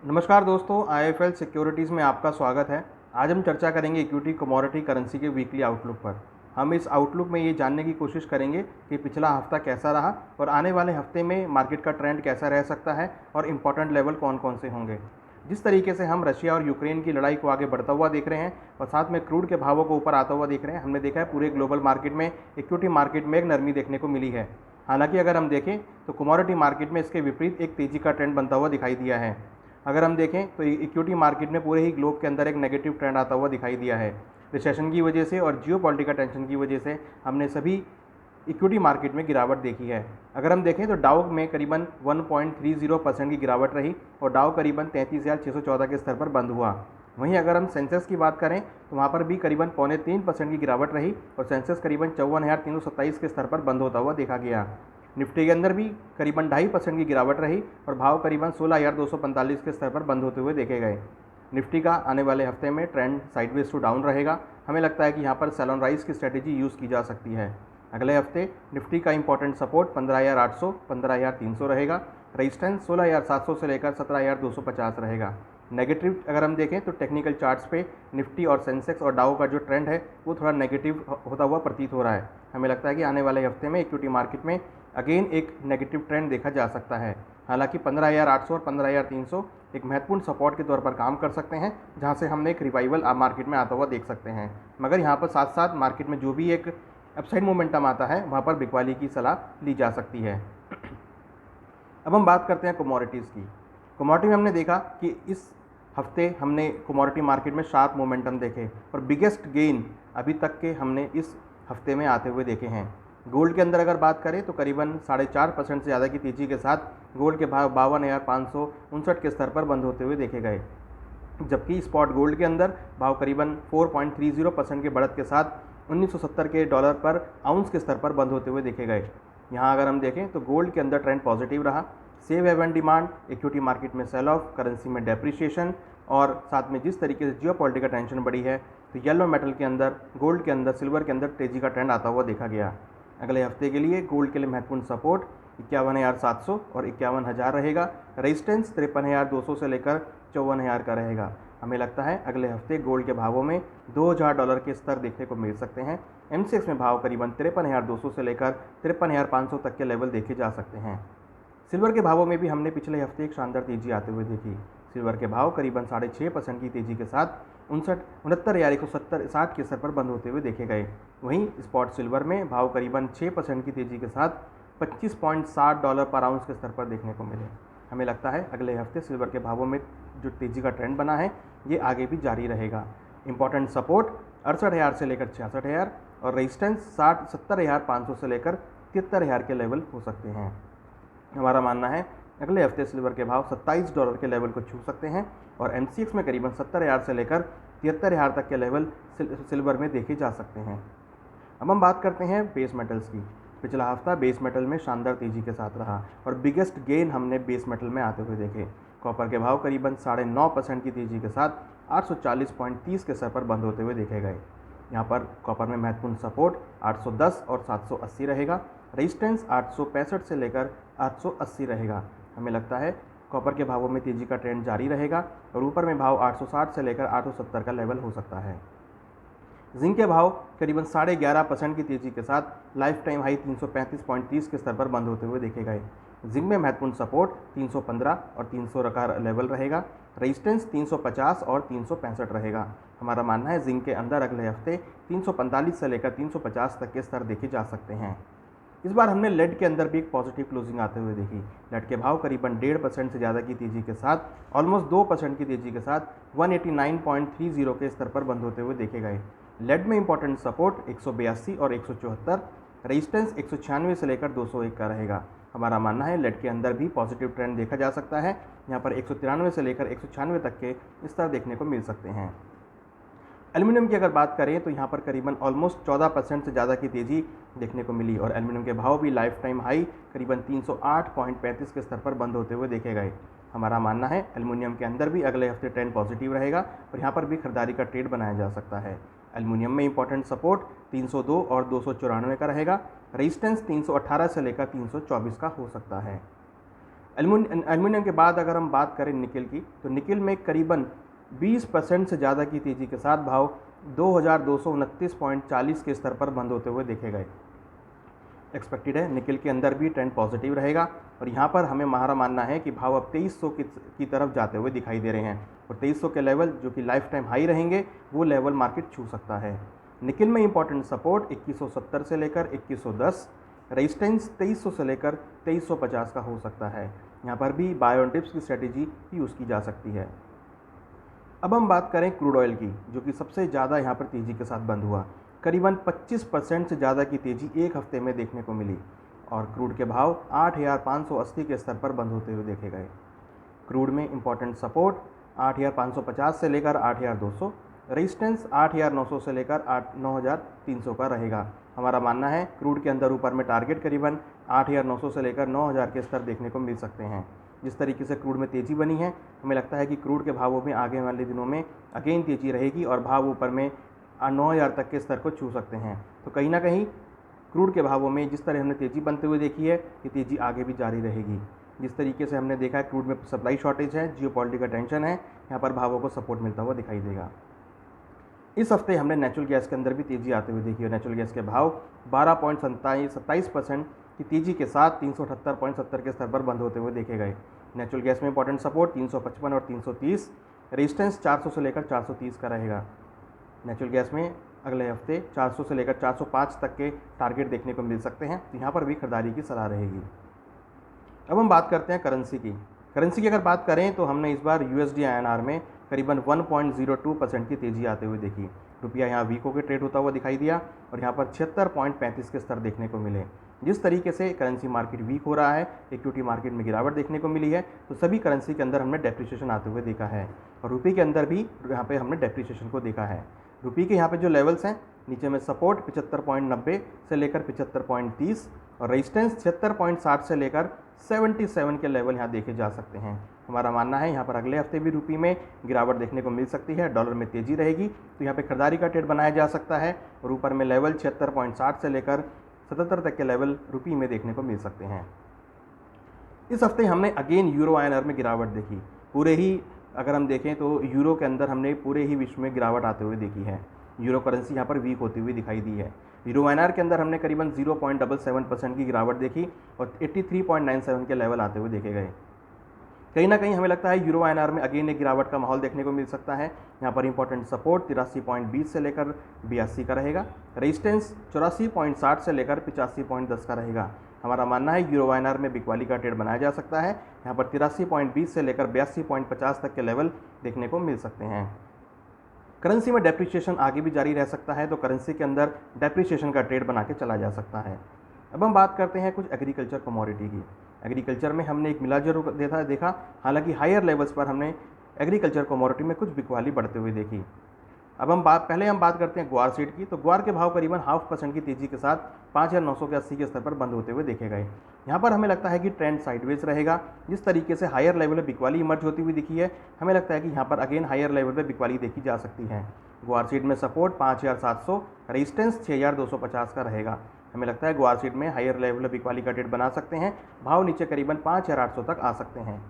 नमस्कार दोस्तों, IFL securities में आपका स्वागत है। आज हम चर्चा करेंगे इक्विटी कमोडिटी करेंसी के वीकली आउटलुक पर। हम इस आउटलुक में ये जानने की कोशिश करेंगे कि पिछला हफ्ता कैसा रहा और आने वाले हफ्ते में मार्केट का ट्रेंड कैसा रह सकता है और इम्पॉर्टेंट लेवल कौन कौन से होंगे। जिस तरीके से हम रशिया और यूक्रेन की लड़ाई को आगे बढ़ता हुआ देख रहे हैं और साथ में क्रूड के भावों को ऊपर आता हुआ देख रहे हैं, हमने देखा है पूरे ग्लोबल मार्केट में इक्विटी मार्केट में एक नरमी देखने को मिली है। हालांकि अगर हम देखें तो कमोडिटी मार्केट में इसके विपरीत एक तेज़ी का ट्रेंड बनता हुआ दिखाई दिया है। अगर हम देखें तो इक्विटी मार्केट में पूरे ही ग्लोब के अंदर एक नेगेटिव ट्रेंड आता हुआ दिखाई दिया है। रिसेशन की वजह से और जियोपॉलिटिकल टेंशन की वजह से हमने सभी इक्विटी मार्केट में गिरावट देखी है। अगर हम देखें तो डाउ में करीबन 1.30% की गिरावट रही और डाउ करीबन 33,614 के स्तर पर बंद हुआ। वहीं अगर हम सेंसेक्स की बात करें तो वहाँ पर भी करीबन 0.3% की गिरावट रही और सेंसेक्स करीबन 54,327 के स्तर पर बंद होता हुआ देखा गया। निफ्टी के अंदर भी करीबन 2.5% की गिरावट रही और भाव करीबन 16,245 के स्तर पर बंद होते हुए देखे गए। निफ्टी का आने वाले हफ्ते में ट्रेंड साइडवेज टू डाउन रहेगा। हमें लगता है कि यहाँ पर सेल ऑन राइज की स्ट्रेटेजी यूज़ की जा सकती है। अगले हफ्ते निफ्टी का इंपॉर्टेंट सपोर्ट 15,800 15,300 रहेगा। रेजिस्टेंस 16,700 से लेकर 17,250 रहेगा। नेगेटिव अगर हम देखें तो टेक्निकल चार्ट्स पे निफ्टी और सेंसेक्स और डाउ का जो ट्रेंड है वो थोड़ा नेगेटिव होता हुआ प्रतीत हो रहा है। हमें लगता है कि आने वाले हफ्ते में इक्विटी मार्केट में अगेन एक नेगेटिव ट्रेंड देखा जा सकता है। हालांकि 15,800 और 15,300 एक महत्वपूर्ण सपोर्ट के तौर पर काम कर सकते हैं, जहां से हम एक रिवाइवल मार्केट में आता हुआ देख सकते हैं। मगर यहां पर साथ साथ मार्केट में जो भी एक अपसाइड मोमेंटम आता है वहां पर बिकवाली की सलाह ली जा सकती है। अब हम बात करते हैं कमोडिटीज़ की। कमोडिटी में हमने देखा कि इस हफ्ते हमने कमोडिटी मार्केट में शार्प मोमेंटम देखे और बिगेस्ट गेन अभी तक के हमने इस हफ्ते में आते हुए देखे हैं। गोल्ड के अंदर अगर बात करें तो करीबन 4.5% से ज़्यादा की तेज़ी के साथ गोल्ड के भाव 52,559 के स्तर पर बंद होते हुए देखे गए, जबकि स्पॉट गोल्ड के अंदर भाव करीबन 4.30% के बढ़त के साथ 1970 के डॉलर पर आउंस के स्तर पर बंद होते हुए देखे गए। यहाँ अगर हम देखें तो गोल्ड के अंदर ट्रेंड पॉजिटिव रहा। Safe haven demand, equity market में सेल ऑफ, करेंसी में डेप्रिसिएशन और साथ में जिस तरीके से जियोपॉलिटिकल टेंशन बढ़ी है तो येलो मेटल के अंदर, गोल्ड के अंदर, सिल्वर के अंदर तेज़ी का ट्रेंड आता हुआ देखा गया। अगले हफ्ते के लिए गोल्ड के लिए महत्वपूर्ण सपोर्ट 51,700 और 51,000 रहेगा। रेजिस्टेंस 53,200 से लेकर 54,000 का रहेगा। हमें लगता है अगले हफ्ते गोल्ड के भावों में $2,000 के स्तर देखने को मिल सकते हैं। एमसीएक्स में भाव करीबन 53,200 से लेकर 53,500 तक के लेवल देखे जा सकते हैं। सिल्वर के भावों में भी हमने पिछले हफ्ते एक शानदार तेजी आते हुए देखी। सिल्वर के भाव करीबन 6.5% की तेजी के साथ 69,170 के स्तर पर बंद होते हुए देखे गए। वहीं स्पॉट सिल्वर में भाव करीबन 6% की तेजी के साथ $25.60 पर आउंस के स्तर पर देखने को मिले। हमें लगता है अगले हफ्ते सिल्वर के भावों में जो तेजी का ट्रेंड बना है ये आगे भी जारी रहेगा। इंपॉर्टेंट सपोर्ट 68,000 से लेकर 66,000 और रेजिस्टेंस 70,500 से लेकर 73,000 के लेवल हो सकते हैं। हमारा मानना है अगले हफ्ते सिल्वर के भाव $27 के लेवल को छू सकते हैं और एमसीएक्स में करीबन 70,000 से लेकर 73,000 तक के लेवल सिल्वर में देखे जा सकते हैं। अब हम बात करते हैं बेस मेटल्स की। पिछला हफ्ता बेस मेटल में शानदार तेजी के साथ रहा और बिगेस्ट गेन हमने बेस मेटल में आते हुए देखे। कॉपर के भाव करीबन 9.5% की तेजी के साथ 840.30 के स्तर पर बंद होते हुए देखे गए। यहाँ पर कॉपर में महत्वपूर्ण सपोर्ट 810 और 780 रहेगा। रेजिस्टेंस 865 से लेकर 880 रहेगा। हमें लगता है कॉपर के भावों में तेजी का ट्रेंड जारी रहेगा और ऊपर में भाव 860 से लेकर 870 का लेवल हो सकता है। जिंक के भाव करीबन 11.5% की तेजी के साथ लाइफ टाइम हाई 335.30 के स्तर पर बंद होते हुए देखे गए। जिंक में महत्वपूर्ण सपोर्ट 315 और 300 का लेवल रहेगा। रेजिस्टेंस 350 और 365 रहेगा। हमारा मानना है जिंक के अंदर अगले हफ्ते 345 से लेकर 350 तक के स्तर देखे जा सकते हैं। इस बार हमने लेड के अंदर भी एक पॉजिटिव क्लोजिंग आते हुए देखी। लेड के भाव करीबन 1.5% से ज़्यादा की तेजी के साथ ऑलमोस्ट 2% की तेजी के साथ 189.30 के स्तर पर बंद होते हुए देखे गए। लेड में इंपॉर्टेंट सपोर्ट 182 और 174, रेजिस्टेंस 196 से लेकर 201 का रहेगा। हमारा मानना है लेड के अंदर भी पॉजिटिव ट्रेंड देखा जा सकता है। यहाँ पर 193 से लेकर 196 तक के स्तर देखने को मिल सकते हैं। एल्युमिनियम की अगर बात करें तो यहाँ पर करीबन ऑलमोस्ट 14% से ज़्यादा की तेज़ी देखने को मिली और एल्युमिनियम के भाव भी लाइफ टाइम हाई करीबन 308.35 के स्तर पर बंद होते हुए देखे गए। हमारा मानना है एल्युमिनियम के अंदर भी अगले हफ्ते ट्रेंड पॉजिटिव रहेगा और यहाँ पर भी खरीदारी का ट्रेड बनाया जा सकता है। एल्युमिनियम में इंपॉर्टेंट सपोर्ट 302 और 294 का रहेगा। रेजिस्टेंस 318 से लेकर 324 का हो सकता है। एल्युमिनियम के बाद अगर हम बात करें निकिल की, तो निकिल में करीबन 20% से ज़्यादा की तेज़ी के साथ भाव 2229.40 के स्तर पर बंद होते हुए देखे गए। एक्सपेक्टेड है निकिल के अंदर भी ट्रेंड पॉजिटिव रहेगा और यहाँ पर हमें हमारा मानना है कि भाव अब 2300 की तरफ जाते हुए दिखाई दे रहे हैं और 2300 के लेवल जो कि लाइफ टाइम हाई रहेंगे वो लेवल मार्केट छू सकता है। निकिल में इंपॉर्टेंट सपोर्ट 2170 से लेकर 2110, रेजिस्टेंस 2300 से लेकर 2350 का हो सकता है। यहाँ पर भी बाय ऑन डिप्स की स्ट्रेटेजी यूज़ की जा सकती है। अब हम बात करें क्रूड ऑयल की, जो कि सबसे ज़्यादा यहाँ पर तेज़ी के साथ बंद हुआ। करीबन 25% से ज़्यादा की तेज़ी एक हफ्ते में देखने को मिली और क्रूड के भाव 8580 के स्तर पर बंद होते हुए देखे गए। क्रूड में इंपॉर्टेंट सपोर्ट 8550 से लेकर 8200, रेजिस्टेंस 8900 से लेकर 9300 का रहेगा। हमारा मानना है क्रूड के अंदर ऊपर में टारगेट करीबन 8900 से लेकर 9000 के स्तर देखने को मिल सकते हैं। जिस तरीके से क्रूड में तेज़ी बनी है, हमें लगता है कि क्रूड के भावों में आगे वाले दिनों में अगेन तेज़ी रहेगी और भाव ऊपर में 9000 तक के स्तर को छू सकते हैं। तो कहीं ना कहीं क्रूड के भावों में जिस तरह हमने तेज़ी बनते हुए देखी है, ये तेज़ी आगे भी जारी रहेगी। जिस तरीके से हमने देखा है क्रूड में सप्लाई शॉर्टेज है, जियोपॉलिटिकल टेंशन है, यहाँ पर भावों को सपोर्ट मिलता हुआ दिखाई देगा। इस हफ्ते हमने नेचुरल गैस के अंदर भी तेज़ी आते हुए देखी है। नेचुरल गैस के भाव 12.27% की तेज़ी के साथ 378.70 के स्तर पर बंद होते हुए देखे गए। नेचुरल गैस में इंपॉर्टेंट सपोर्ट 355 और 330, रेजिस्टेंस 400 से लेकर 430 का रहेगा। नेचुरल गैस में अगले हफ्ते 400 से लेकर 405 तक के टारगेट देखने को मिल सकते हैं, तो यहाँ पर भी खरीदारी की सलाह रहेगी। अब हम बात करते हैं करेंसी की। करेंसी की अगर बात करें तो हमने इस बार USD INR में करीबन 1.02% की तेज़ी आते हुए देखी। रुपया यहाँ वीक होकर ट्रेड होता हुआ दिखाई दिया और यहाँ पर 76.35 के स्तर देखने को मिले। जिस तरीके से करेंसी मार्केट वीक हो रहा है, इक्विटी मार्केट में गिरावट देखने को मिली है, तो सभी करेंसी के अंदर हमने डेप्रिसिएशन आते हुए देखा है और रुपये के अंदर भी यहाँ पे हमने डेप्रिसिएशन को देखा है। रुपये के यहाँ पे जो लेवल्स हैं, नीचे में सपोर्ट 75.90 से लेकर 75.30 और रेजिस्टेंस 76.60 से लेकर 77 के लेवल यहाँ देखे जा सकते हैं। हमारा मानना है यहाँ पर अगले हफ्ते भी रुपये में गिरावट देखने को मिल सकती है, डॉलर में तेज़ी रहेगी, तो यहाँ पे खरीदारी का ट्रेड बनाया जा सकता है और ऊपर में लेवल 76.60 से लेकर 77 तक के लेवल रुपये में देखने को मिल सकते हैं। इस हफ्ते हमने अगेन यूरो INR में गिरावट देखी। पूरे ही अगर हम देखें तो यूरो के अंदर हमने पूरे ही विश्व में गिरावट आते हुए देखी है। यूरो करेंसी यहाँ पर वीक होती हुई दिखाई दी है। यूरो INR के अंदर हमने करीबन 0.77% की गिरावट देखी और 83.97 के लेवल आते हुए देखे गए। कहीं ना कहीं हमें लगता है यूरो INR में अगेन एक गिरावट का माहौल देखने को मिल सकता है। यहाँ पर इंपॉर्टेंट सपोर्ट 83.20 से लेकर 82 का रहेगा, रेजिस्टेंस 84.60 से लेकर 85.10 का रहेगा। हमारा मानना है यूरो INR में बिकवाली का ट्रेड बनाया जा सकता है। यहाँ पर 83.20 से लेकर 82.50 तक के लेवल देखने को मिल सकते हैं। करेंसी में डेप्रिसिएशन आगे भी जारी रह सकता है, तो करेंसी के अंदर डेप्रिसिएशन का ट्रेड बना के चला जा सकता है। अब हम बात करते हैं कुछ एग्रीकल्चर कमोडिटी की। एग्रीकल्चर में हमने एक मिला जुला देखा, हालांकि हायर लेवल्स पर हमने एग्रीकल्चर कमोडिटी में कुछ बिकवाली बढ़ते हुए देखी। अब पहले हम बात करते हैं ग्वार सीड की। तो ग्वार के भाव करीबन 0.5% की तेज़ी के साथ 5980 के स्तर पर बंद होते हुए देखे गए। यहाँ पर हमें लगता है कि ट्रेंड साइडवेज रहेगा। जिस तरीके से हायर लेवल पर बिकवाली इमर्ज होती हुई दिखी है, हमें लगता है कि यहाँ पर अगेन हायर लेवल पर बिकवाली देखी जा सकती है। ग्वार सीड में सपोर्ट 5700, रेजिस्टेंस 6250 का रहेगा। हमें लगता है ग्वार सीड में हायर लेवल पर बिकवाली का ट्रेड बना सकते हैं, भाव नीचे करीबन 5800 तक आ सकते हैं।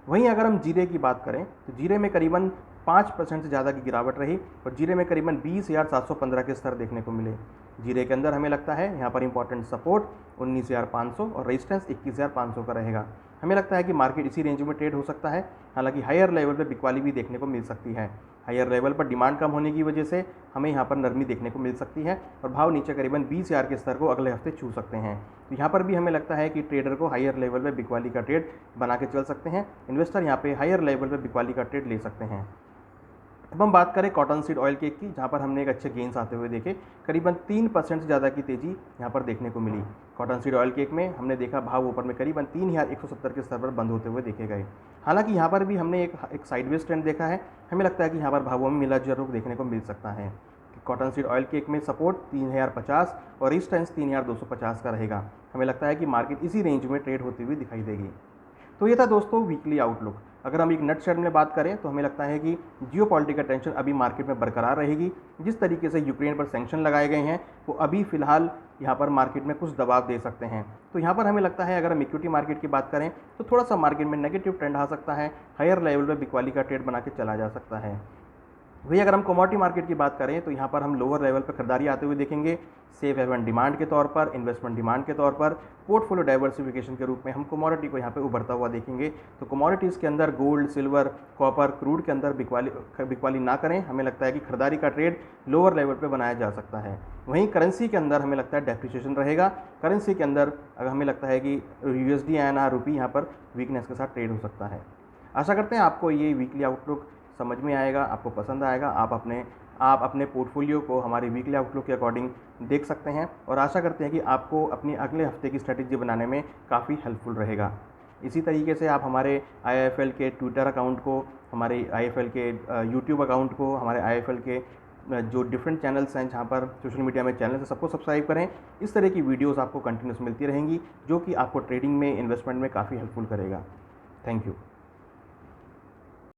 वहीं अगर हम जीरे की बात करें तो जीरे में करीबन 5% से ज़्यादा की गिरावट रही और जीरे में करीबन 20,715 के स्तर देखने को मिले। जीरे के अंदर हमें लगता है यहाँ पर इंपॉर्टेंट सपोर्ट 19,500 और रेजिस्टेंस 21,500 का रहेगा। हमें लगता है कि मार्केट इसी रेंज में ट्रेड हो सकता है, हालांकि हायर लेवल पर बिकवाली भी देखने को मिल सकती है। हायर लेवल पर डिमांड कम होने की वजह से हमें यहाँ पर नरमी देखने को मिल सकती है और भाव नीचे करीबन 20,000 के स्तर को अगले हफ्ते छू सकते हैं। तो यहाँ पर भी हमें लगता है कि ट्रेडर को हायर लेवल पर बिकवाली का ट्रेड बना के चल सकते हैं। इन्वेस्टर यहाँ पे हायर लेवल पर बिकवाली का ट्रेड ले सकते हैं। अब हम बात करें कॉटन सीड ऑयल केक की, जहाँ पर हमने एक अच्छे गेंस आते हुए देखे। करीबन 3% से ज़्यादा की तेज़ी यहाँ पर देखने को मिली। कॉटन सीड ऑयल केक में हमने देखा भाव ऊपर में करीबन 3170 के स्तर पर बंद होते हुए देखे गए। हालांकि यहाँ पर भी हमने एक साइडवेज ट्रेंड देखा है। हमें लगता है कि यहाँ पर भावों में मिला जुला रुख देखने को मिल सकता है। कॉटन सीड ऑयल केक में सपोर्ट 3050 और रेजिस्टेंस 3250 का रहेगा। हमें लगता है कि मार्केट इसी रेंज में ट्रेड होती हुई दिखाई देगी। तो ये था दोस्तों वीकली आउटलुक। अगर हम एक नटशेल में बात करें तो हमें लगता है कि जियोपॉलिटिकल टेंशन अभी मार्केट में बरकरार रहेगी। जिस तरीके से यूक्रेन पर सैंक्शन लगाए गए हैं वो अभी फ़िलहाल यहाँ पर मार्केट में कुछ दबाव दे सकते हैं। तो यहाँ पर हमें लगता है अगर हम इक्विटी मार्केट की बात करें तो थोड़ा सा मार्केट में नेगेटिव ट्रेंड आ सकता है, हायर लेवल पर बिकवाली का ट्रेड बना के चला जा सकता है। वही अगर हम कमोडिटी मार्केट की बात करें तो यहाँ पर हम लोअर लेवल पर खरीदारी आते हुए देखेंगे। सेफ हेवन डिमांड के तौर पर, इन्वेस्टमेंट डिमांड के तौर पर, पोर्टफोलियो डाइवर्सिफिकेशन के रूप में हम कमोडिटी को यहाँ पे उभरता हुआ देखेंगे। तो कमोडिटीज़ के अंदर गोल्ड, सिल्वर, कॉपर, क्रूड के अंदर बिकवाली ना करें। हमें लगता है कि खरीदारी का ट्रेड लोअर लेवल पर बनाया जा सकता है। वहीं करेंसी के अंदर हमें लगता है डेप्रिसिएशन रहेगा। करेंसी के अंदर हमें लगता है कि USD INR रुपी यहाँ पर वीकनेस के साथ ट्रेड हो सकता है। आशा करते हैं आपको ये वीकली आउटलुक समझ में आएगा, आपको पसंद आएगा। आप अपने पोर्टफोलियो को हमारे वीकली आउटलुक के अकॉर्डिंग देख सकते हैं और आशा करते हैं कि आपको अपनी अगले हफ्ते की स्ट्रेटेजी बनाने में काफ़ी हेल्पफुल रहेगा। इसी तरीके से आप हमारे IIFL के ट्विटर अकाउंट को, हमारे IIFL के यूट्यूब अकाउंट को, हमारे IIFL के जो डिफरेंट चैनल्स हैं जहाँ पर सोशल मीडिया में चैनल्स हैं सबको सब्सक्राइब करें। इस तरह की वीडियोज़ आपको कंटिन्यूस मिलती रहेंगी जो कि आपको ट्रेडिंग में, इन्वेस्टमेंट में काफ़ी हेल्पफुल करेगा। Thank you.